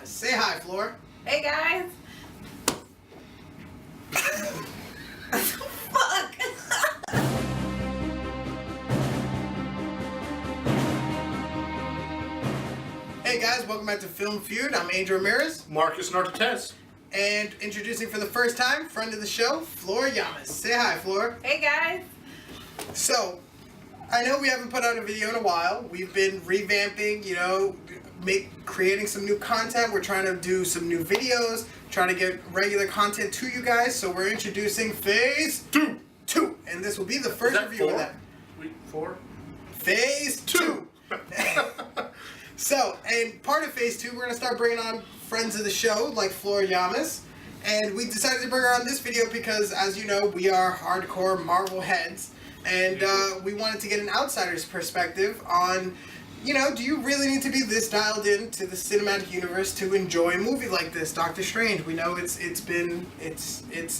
Llama. Say hi, Flor. Hey guys. Fuck. Hey guys, welcome back to Film Feud. I'm Angel Ramirez. Marcus Nartez. And introducing for the first time, friend of the show, Flor Llama. Say hi, Flor. Hey guys. So, I know we haven't put out a video in a while. We've been revamping, creating some new content. We're trying to do some new videos, trying to get regular content to you guys. So we're introducing Phase 2. And this will be the first review of that. Four? Phase 2. So, and part of Phase 2, we're going to start bringing on friends of the show, like Flor Llamas. And we decided to bring her on this video because, as you know, we are hardcore Marvel heads. And we wanted to get an outsider's perspective on, do you really need to be this dialed in to the cinematic universe to enjoy a movie like this, Doctor Strange? We know it's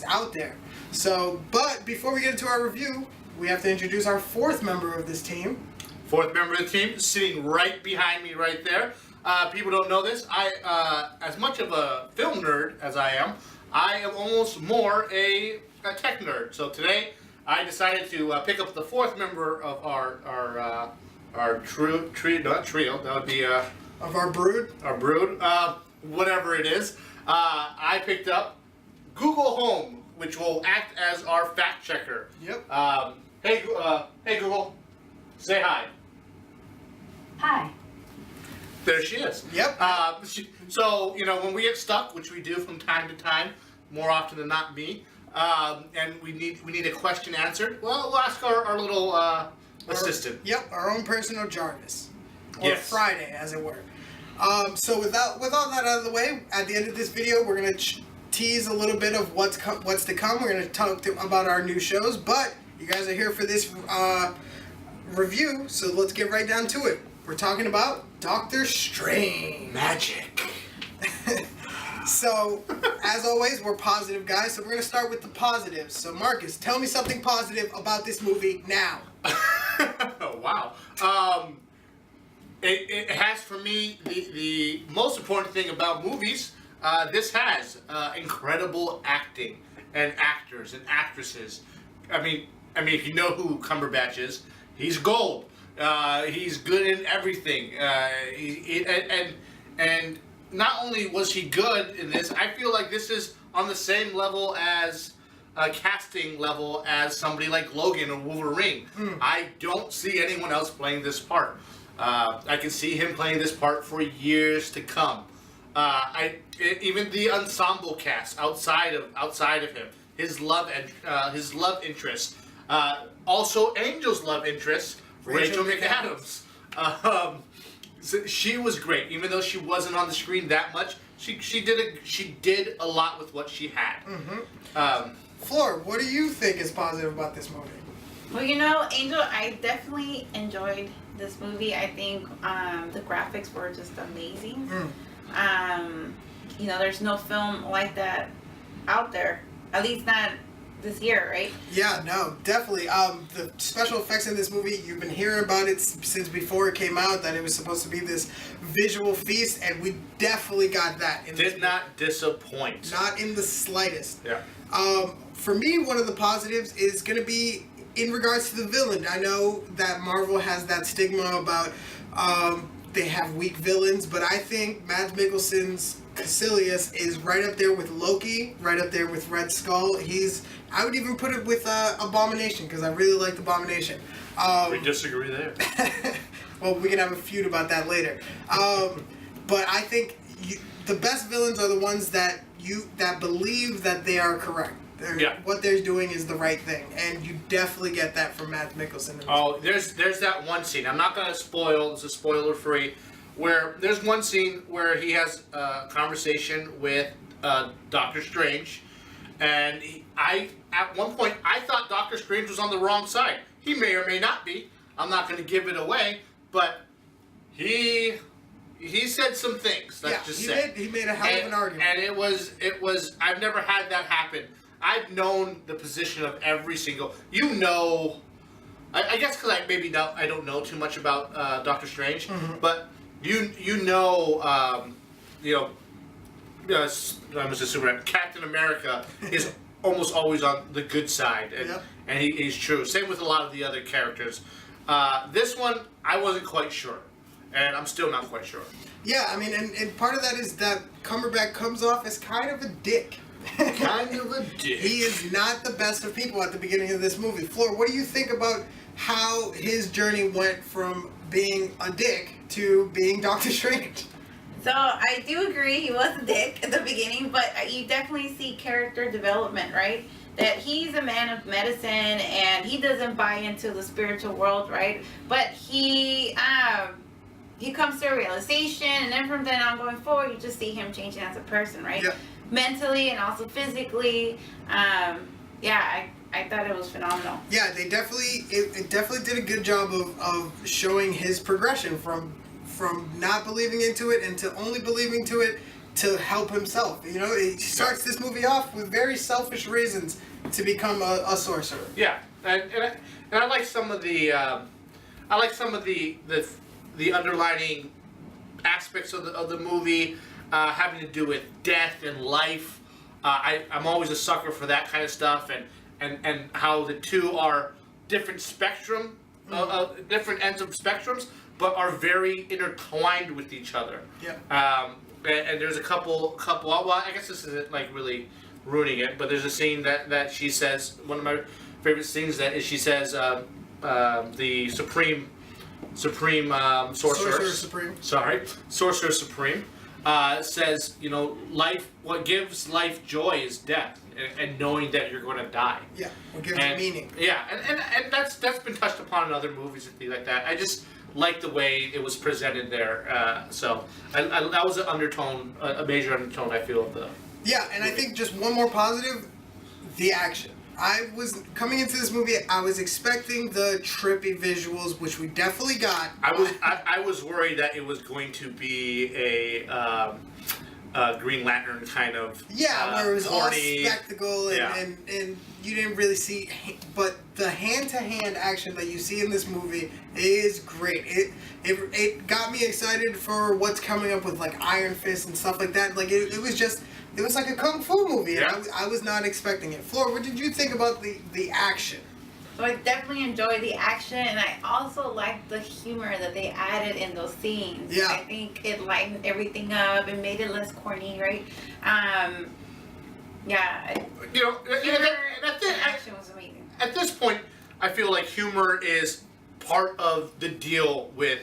out there. So, but before we get into our review, we have to introduce our fourth member of this team. Fourth member of the team, sitting right behind me right there. People don't know this. I, as much of a film nerd as I am almost more a tech nerd. So today, I decided to pick up the fourth member of our trio. Not trio. That would be of our brood. Our brood. Whatever it is. I picked up Google Home, which will act as our fact checker. Yep. Hey Google, say hi. Hi. There she is. Yep. So when we get stuck, which we do from time to time, more often than not me. And we need a question answered. Well, we'll ask our little assistant. Yep, our own personal Jarvis, or Yes. Friday, as it were. So with all that out of the way, at the end of this video, we're gonna tease a little bit of what's to come. We're gonna talk about our new shows, but you guys are here for this review, so let's get right down to it. We're talking about Doctor Strange. Magic. So, as always, we're positive guys, so we're going to start with the positives. So, Marcus, tell me something positive about this movie now. Wow. It has for me the most important thing about movies. This has incredible acting and actors and actresses. I mean, if you know who Cumberbatch is, he's gold. He's good in everything. And not only was he good in this, I feel like this is on the same level as casting level as somebody like Logan or Wolverine. I don't see anyone else playing this part. I can see him playing this part for years to come. Even the ensemble cast outside of him, his love interest, also Angel's love interest, Rachel McAdams. So she was great, even though she wasn't on the screen that much. She did a lot with what she had. Flor, what do you think is positive about this movie? Well, Angel, I definitely enjoyed this movie. I think the graphics were just amazing. There's no film like that out there, at least not this year, right? Yeah, no, definitely. The special effects in this movie, you've been hearing about it since before it came out, that it was supposed to be this visual feast, and we definitely got that. Did not disappoint. Not in the slightest. Yeah. For me, one of the positives is going to be in regards to the villain. I know that Marvel has that stigma about they have weak villains, but I think Mads Mikkelsen's Caecilius is right up there with Loki, right up there with Red Skull. I would even put it with Abomination, because I really liked Abomination. We disagree there. Well, we can have a feud about that later. But I think the best villains are the ones that believe that they are correct. Yeah. What they're doing is the right thing, and you definitely get that from Mads Mikkelsen. Oh, there's that one scene. I'm not gonna spoil. It's a spoiler free. Where there's one scene where he has a conversation with Doctor Strange, and at one point I thought Doctor Strange was on the wrong side. He may or may not be. I'm not going to give it away, but he said some things. He made a hell of an argument, and it was. I've never had that happen. I've known the position of every single. I guess because I don't know too much about Doctor Strange, but you know Mr. Superman, Captain America is almost always on the good side, and he's true. Same with a lot of the other characters. This one, I wasn't quite sure, and I'm still not quite sure. Yeah, I mean, and part of that is that Cumberbatch comes off as kind of a dick. Kind of a dick. He is not the best of people at the beginning of this movie. Flor, what do you think about how his journey went from being a dick to being Doctor Strange? So I do agree he was a dick at the beginning, but you definitely see character development, right? That he's a man of medicine and he doesn't buy into the spiritual world, right? But he comes to a realization, and then from then on going forward, you just see him changing as a person, right? Yeah. Mentally and also physically. I thought it was phenomenal. Yeah, they definitely it definitely did a good job of showing his progression from not believing into it and to only believing to it to help himself. You know, he starts this movie off with very selfish reasons to become a sorcerer. Yeah, and I like some of the the underlining aspects of the movie having to do with death and life. I'm always a sucker for that kind of stuff, and how the two are different spectrum, different ends of spectrums, but are very intertwined with each other. Yeah. And there's a couple. Well, I guess this isn't like really ruining it, but there's a scene that she says, one of my favorite scenes, that is she says the Supreme Sorcerer Supreme. Sorry, Sorcerer Supreme says, you know, life. What gives life joy is death, and knowing that you're going to die. Yeah. What gives it meaning? Yeah, and that's been touched upon in other movies and things like that. I just like the way it was presented there. So that was an undertone, a major undertone, I feel, of the. Yeah, and I think just one more positive, the action. I was coming into this movie, I was expecting the trippy visuals, which we definitely got. I was worried that it was going to be a Green Lantern kind of where it was corny, all spectacle and you didn't really see, but the hand-to-hand action that you see in this movie is great. It got me excited for what's coming up with like Iron Fist and stuff like that. Like it was like a kung fu movie. Yeah. I was not expecting it. Flor, what did you think about the action? So I definitely enjoyed the action, and I also liked the humor that they added in those scenes. Yeah. I think it lightened everything up and made it less corny, right? You know, The action was amazing. At this point, I feel like humor is part of the deal with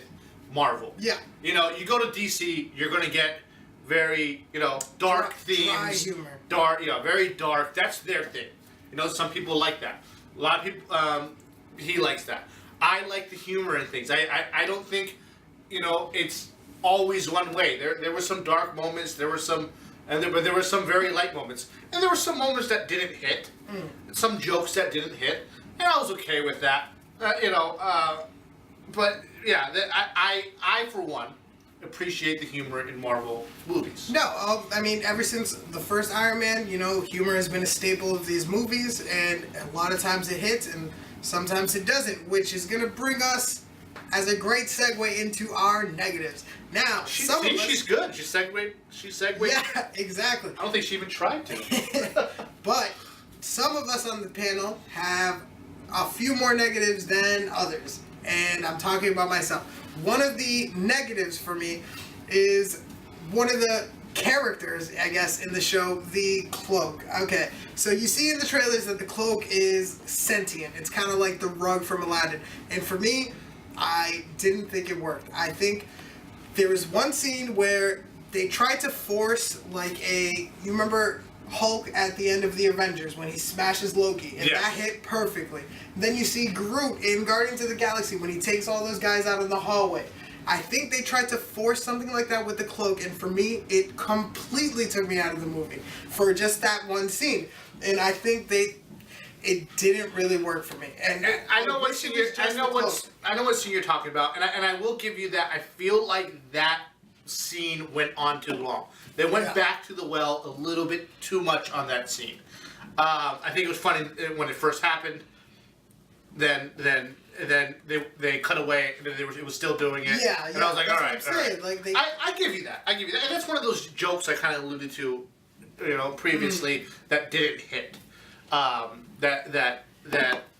Marvel. Yeah. You know, you go to DC, you're going to get very, dark themes. Dry humor. Dark, very dark. That's their thing. You know, some people like that. A lot of people, he likes that. I like the humor in things. I don't think, it's always one way. There were some dark moments. There were some, but there were some very light moments. And there were some moments that didn't hit. Some jokes that didn't hit. And I was okay with that. But yeah, I for one appreciate the humor in Marvel movies. No, I mean, ever since the first Iron Man, humor has been a staple of these movies, and a lot of times it hits, and sometimes it doesn't, which is going to bring us as a great segue into our negatives. Now, She's good. She segued. Yeah, exactly. I don't think she even tried to. But some of us on the panel have a few more negatives than others, and I'm talking about myself. One of the negatives for me is one of the characters, I guess, in the show, the cloak. Okay, so you see in the trailers that the cloak is sentient. It's kind of like the rug from Aladdin. And for me, I didn't think it worked. I think there was one scene where they tried to force you remember Hulk at the end of the Avengers when he smashes Loki, and that hit perfectly. Then you see Groot in Guardians of the Galaxy when he takes all those guys out in the hallway. I think they tried to force something like that with the cloak, and for me, it completely took me out of the movie for just that one scene. And I think it didn't really work for me. And I know what scene you're talking about, and I will give you that. I feel like that scene went on too long. They went back to the well a little bit too much on that scene. I think it was funny when it first happened. then they cut away, and it was still doing it. Yeah, and I was like, all right, all right. Like I give you that. And that's one of those jokes I kind of alluded to, previously that didn't hit.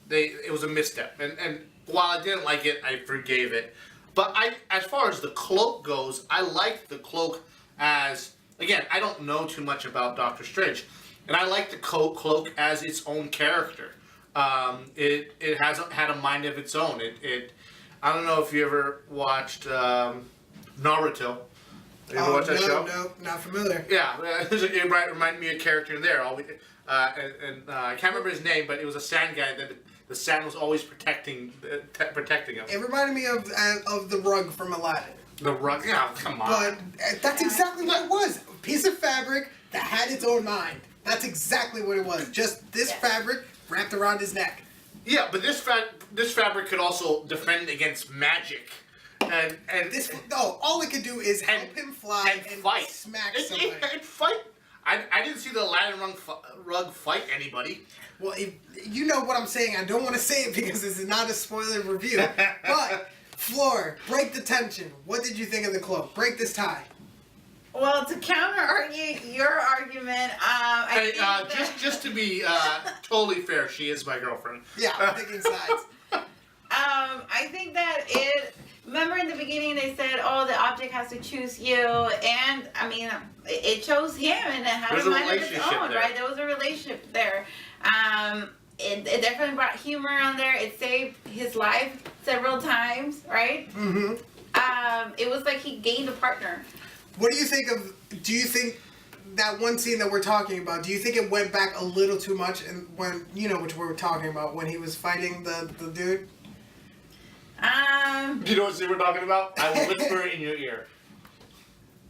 It was a misstep, and while I didn't like it, I forgave it. But as far as the cloak goes, I liked the cloak as, again, I don't know too much about Doctor Strange, and I like the cloak as its own character. It has had a mind of its own. I don't know if you ever watched Naruto. You ever watched that show? No, not familiar. Yeah, it reminded me of a character in there. I can't remember his name, but it was a sand guy that the sand was always protecting him. It reminded me of the rug from Aladdin. The rug? Yeah, come on. But that's exactly what it was. A piece of fabric that had its own mind. That's exactly what it was. Just this fabric wrapped around his neck. Yeah, but this fabric could also defend against magic. And all it could do is help him fly and fight. Smack somebody. And fight. I didn't see the Aladdin rug fight anybody. Well, you know what I'm saying. I don't want to say it because this is not a spoiler review. But, Flor, break the tension. What did you think of the cloak? Break this tie. Well, to counter-argue your argument, just to be totally fair, she is my girlfriend. Yeah, I'm picking sides. I think that remember in the beginning they said, oh, the object has to choose you, and I mean, it chose him, and it had a mind of its own, right? There was a relationship there. It definitely brought humor on there. It saved his life several times, right? Mm-hmm. It was like he gained a partner. What do you think do you think that one scene that we're talking about, do you think it went back a little too much, and when, which we were talking about, when he was fighting the dude? You know what scene we're talking about? I will whisper it in your ear.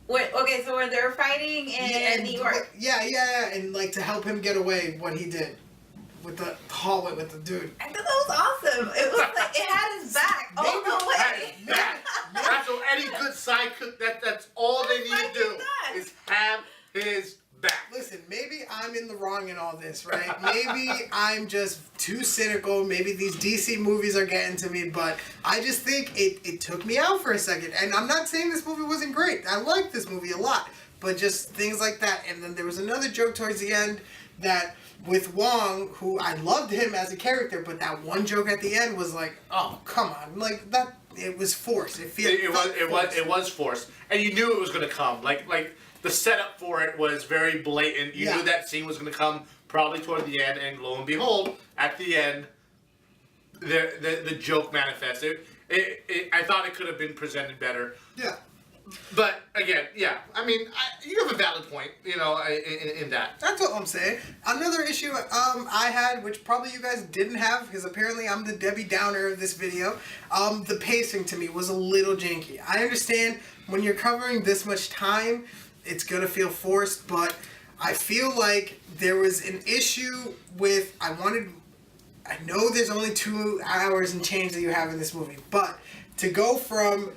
Okay, so when they were fighting in New York. Yeah, and like to help him get away, what he did with the hallway with the dude. I thought that was awesome. It was like it had his back all the way. That's what any good side cook. That's all they need to do is have his back. Listen, maybe I'm in the wrong in all this, right? Maybe I'm just too cynical. Maybe these DC movies are getting to me, but I just think it took me out for a second. And I'm not saying this movie wasn't great. I liked this movie a lot, but just things like that. And then there was another joke towards the end that with Wong, who I loved him as a character, but that one joke at the end was like, oh, come on, like that. It was forced. It was forced, and you knew it was going to come. Like the setup for it was very blatant. You knew that scene was going to come probably toward the end, and lo and behold, at the end, the joke manifested. I thought it could have been presented better. Yeah. But again, I mean, you have a valid point, in that. That's what I'm saying. Another issue I had, which probably you guys didn't have, because apparently I'm the Debbie Downer of this video. The pacing to me was a little janky. I understand when you're covering this much time, it's gonna feel forced, but I feel like there was an issue with I know there's only 2 hours and change that you have in this movie, but to go from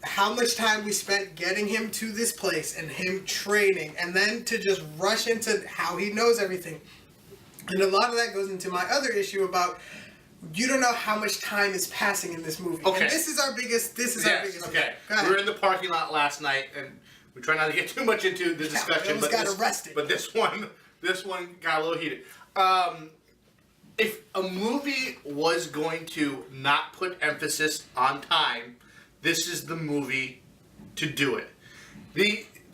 how much time we spent getting him to this place and him training, and then to just rush into how he knows everything. And a lot of that goes into my other issue about you don't know how much time is passing in this movie. Okay. And this is our biggest okay. We were in the parking lot last night, and we try not to get too much into the discussion, but this one got a little heated. If a movie was going to not put emphasis on time, this is the movie to do it.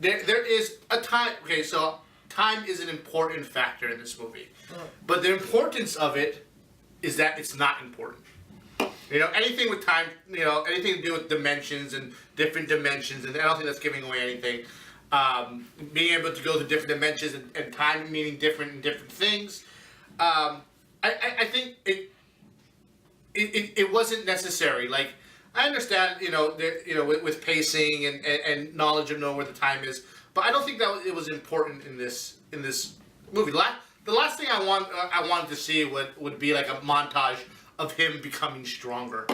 There is a time. Okay, so time is an important factor in this movie, but the importance of it is that it's not important. Anything with time, anything to do with dimensions and different dimensions, and I don't think that's giving away anything. Being able to go to different dimensions and time meaning different and different things. I think it wasn't necessary. Like, I understand, with pacing and knowledge of knowing where the time is, but I don't think that it was important in this movie. The last thing I wanted to see would be like a montage of him becoming stronger.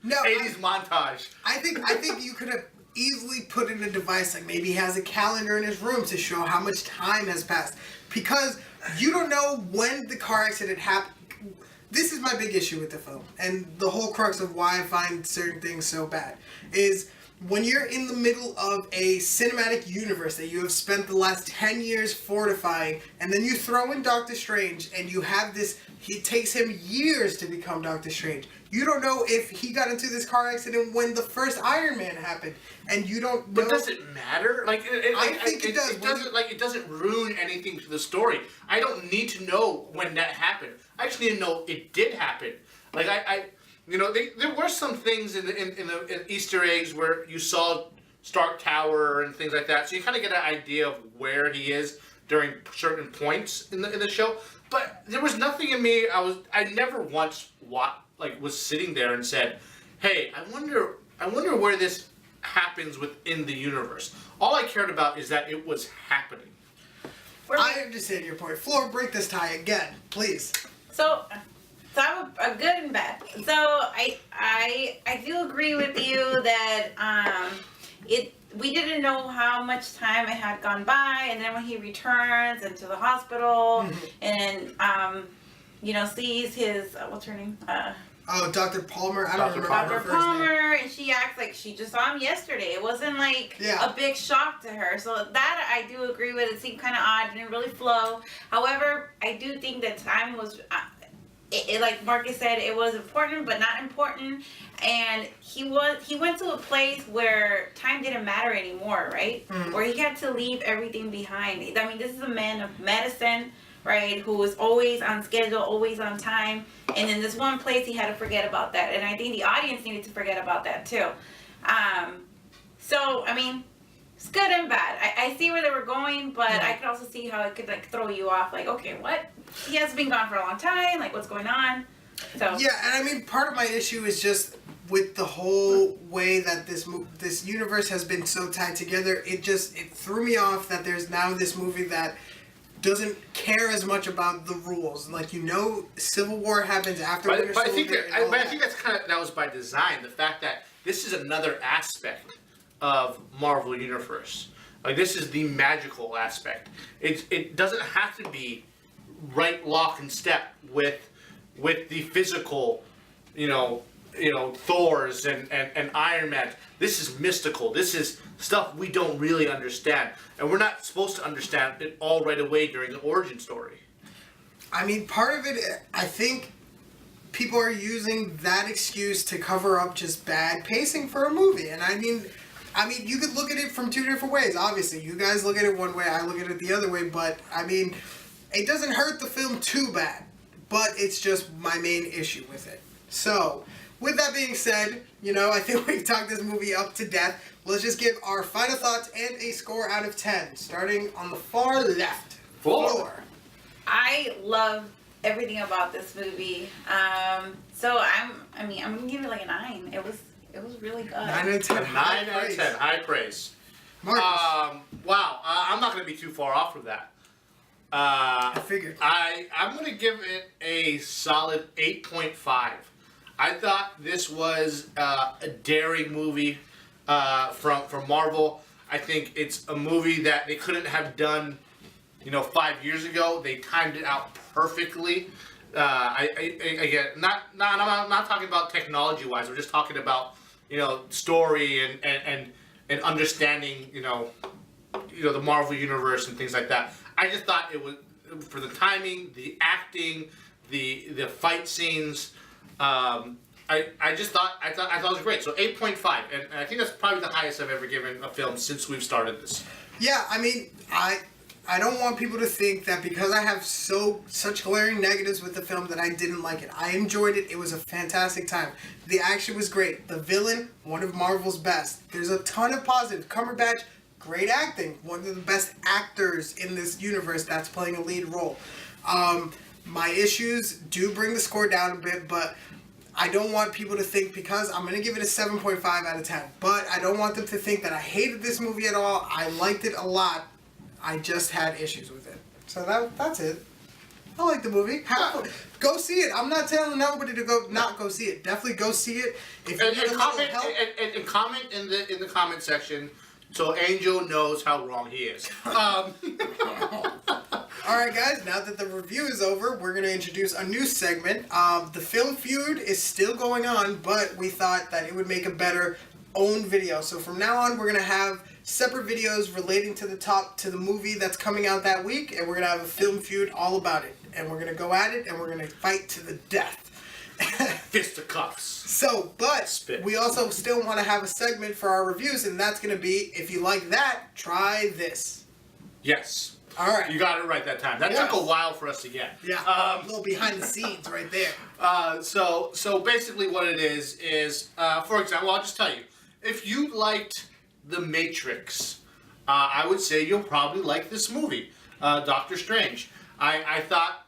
No, 80s montage. I think you could have easily put in a device like maybe he has a calendar in his room to show how much time has passed, because you don't know when the car accident happened. this is my big issue with the film, and the whole crux of why I find certain things so bad, is when you're in the middle of a cinematic universe that you have spent the last 10 years fortifying, and then you throw in Doctor Strange, and you have this, it takes him years to become Doctor Strange. You don't know if he got into this car accident when the first Iron Man happened, and you don't know. But does it matter? Like, I think it does. It doesn't, like, it doesn't ruin anything to the story. I don't need to know when that happened. I just need to know it did happen. Like, you know, there were some things in the Easter eggs where you saw Stark Tower and things like that, so you kind of get an idea of where he is during certain points in the show. But there was nothing in me. I never once was sitting there and said, "Hey, I wonder where this happens within the universe." All I cared about is that it was happening. I understand your point. Flor, break this tie again, please. So I'm a good and bad. So I do agree with you that we didn't know how much time it had gone by, and then when he returns into the hospital and sees his what's her name? Dr. Palmer. I don't remember Dr. her first Palmer, name. and she acts like she just saw him yesterday. It wasn't like Yeah. a big shock to her. So that I do agree with. It seemed kind of odd, didn't really flow. However, I do think that time was, like Marcus said, it was important but not important. And he went to a place where time didn't matter anymore, right? Mm-hmm. Where he had to leave everything behind. I mean, this is a man of medicine, right, who was always on schedule, always on time, and in this one place he had to forget about that, and I think the audience needed to forget about that too. So I mean, it's good and bad. I see where they were going, but I could also see how it could like throw you off, like, okay, what? He has been gone for a long time, like what's going on? So yeah, and I mean, part of my issue is just with the whole way that this universe has been so tied together. It threw me off that there's now this movie that doesn't care as much about the rules. Like, Civil War happens after Winter Soldier. I think that was by design. The fact that this is another aspect of Marvel Universe. Like, this is the magical aspect. It doesn't have to be right lock and step with the physical, Thors and Iron Man. This is mystical. This is stuff we don't really understand. And we're not supposed to understand it all right away during the origin story. I mean, part of it, I think people are using that excuse to cover up just bad pacing for a movie. And I mean, you could look at it from two different ways. Obviously, you guys look at it one way, I look at it the other way. But, I mean, it doesn't hurt the film too bad. But it's just my main issue with it. So, with that being said, I think we've talked this movie up to death. Let's just give our final thoughts and a score out of 10, starting on the far left. Flor. I love everything about this movie. So I'm gonna give it like a 9. It was really good. 9 out of 10. 9 out of 10. High praise. Marcus. Wow. I'm not going to be too far off from that. I figured. I'm going to give it a solid 8.5. I thought this was a daring movie from Marvel. I think it's a movie that they couldn't have done, 5 years ago. They timed it out perfectly. Again, I'm not talking about technology-wise. We're just talking about, story and understanding, the Marvel universe and things like that. I just thought it was, for the timing, the acting, the fight scenes. I thought it was great. So 8.5, and I think that's probably the highest I've ever given a film since we've started this. Yeah, I mean, I don't want people to think that because I have such glaring negatives with the film that I didn't like it. I enjoyed it. It was a fantastic time. The action was great. The villain, one of Marvel's best. There's a ton of positives. Cumberbatch, great acting. One of the best actors in this universe that's playing a lead role. My issues do bring the score down a bit, but I don't want people to think, because I'm going to give it a 7.5 out of 10, but I don't want them to think that I hated this movie at all. I liked it a lot. I just had issues with it. So that's it. I like the movie. Go see it. I'm not telling nobody to not go see it. Definitely go see it. If you need a little help. And comment in the comment section so Angel knows how wrong he is. Alright guys, now that the review is over, we're going to introduce a new segment. The Film Feud is still going on, but we thought that it would make a better own video. So from now on, we're going to have separate videos relating to the movie that's coming out that week, and we're going to have a Film Feud all about it. And we're going to go at it, and we're going to fight to the death. Fisticuffs. So, but Spit. we also still want to have a segment for our reviews, and that's going to be, if you like that, try this. Yes. All right. You got it right that time. That Yes. took a while for us to get. Yeah, a little behind the scenes right there. So basically what it is, for example, I'll just tell you, if you liked The Matrix, I would say you'll probably like this movie, Doctor Strange. I thought,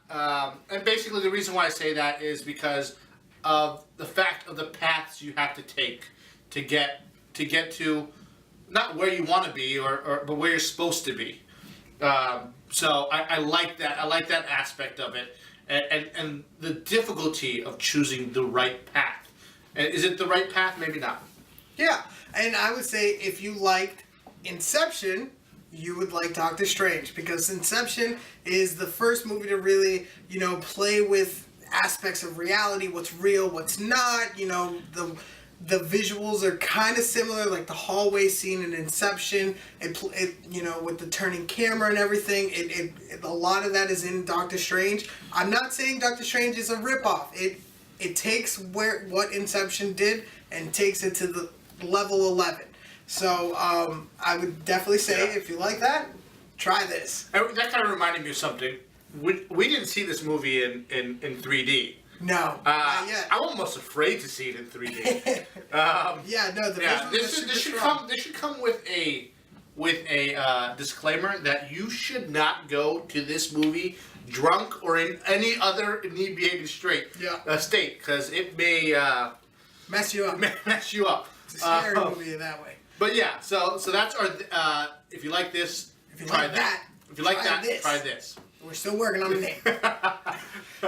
and basically the reason why I say that is because of the fact of the paths you have to take to get to not where you want to be, but where you're supposed to be. So I like that. I like that aspect of it, and the difficulty of choosing the right path. Is it the right path? Maybe not. Yeah, and I would say if you liked Inception, you would like Doctor Strange, because Inception is the first movie to really, play with aspects of reality, what's real, what's not. The visuals are kind of similar, like the hallway scene in Inception. It with the turning camera and everything. A lot of that is in Doctor Strange. I'm not saying Doctor Strange is a ripoff. It takes what Inception did and takes it to the level 11. So I would definitely say, if you like that, try this. And that kind of reminded me of something. We didn't see this movie in 3D. No, not yet. I'm almost afraid to see it in 3D. This should come with a disclaimer that you should not go to this movie drunk or in any other inebriated state, because it may mess you up. Mess you up. It's a scary movie that way. But yeah, so that's our. If you like this, try that. If you like that, try this. We're still working on the name.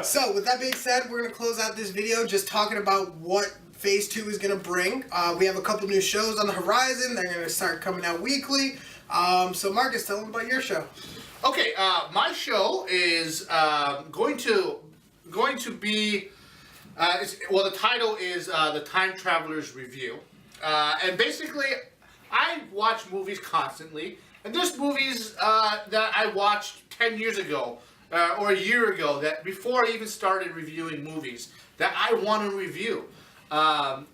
So, with that being said, we're going to close out this video just talking about what Phase 2 is going to bring. We have a couple new shows on the horizon. They're going to start coming out weekly. So, Marcus, tell them about your show. Okay, my show is going to be... the title is The Time Traveler's Review. And basically, I watch movies constantly. And there's movies that I watched 10 years ago or a year ago, that before I even started reviewing movies, that I want to review. And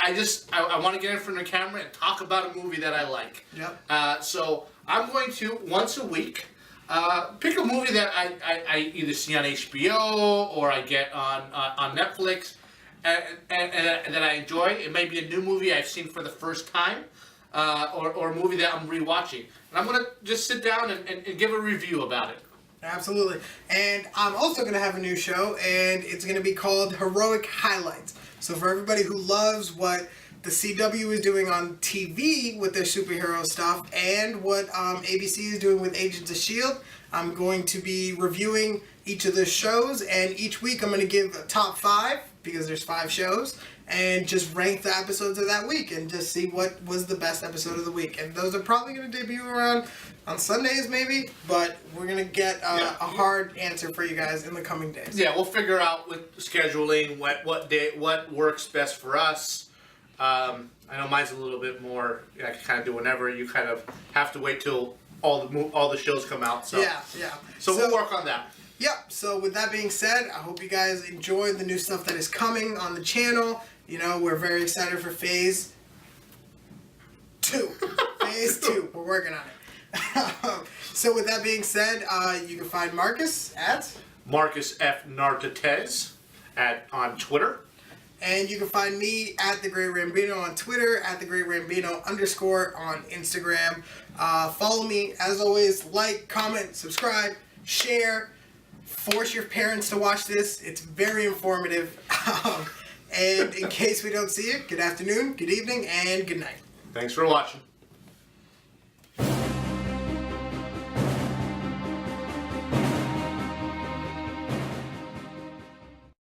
I want to get in front of the camera and talk about a movie that I like. Yep. So I'm going to, once a week, pick a movie that I either see on HBO or I get on Netflix and that I enjoy. It may be a new movie I've seen for the first time. Or a movie that I'm rewatching. And I'm going to just sit down and give a review about it. Absolutely. And I'm also going to have a new show, and it's going to be called Heroic Highlights. So for everybody who loves what the CW is doing on TV with their superhero stuff and what ABC is doing with Agents of S.H.I.E.L.D., I'm going to be reviewing each of the shows, and each week I'm going to give a top 5, because there's 5 shows, and just rank the episodes of that week and just see what was the best episode of the week. And those are probably going to debut around on Sundays maybe, but we're going to get a hard answer for you guys in the coming days. Yeah, we'll figure out with scheduling what works best for us. I know mine's a little bit more, I can kind of do whenever. You kind of have to wait till all the shows come out. So. Yeah. So we'll work on that. Yep, so with that being said, I hope you guys enjoy the new stuff that is coming on the channel. We're very excited for Phase 2. Phase 2. We're working on it. So with that being said, you can find Marcus at... Marcus F. Nartatez on Twitter. And you can find me at The Great Rambino on Twitter, at The Great Rambino _ on Instagram. Follow me, as always, like, comment, subscribe, share. Force your parents to watch this. It's very informative. And in case we don't see you, good afternoon, good evening, and good night. Thanks for watching.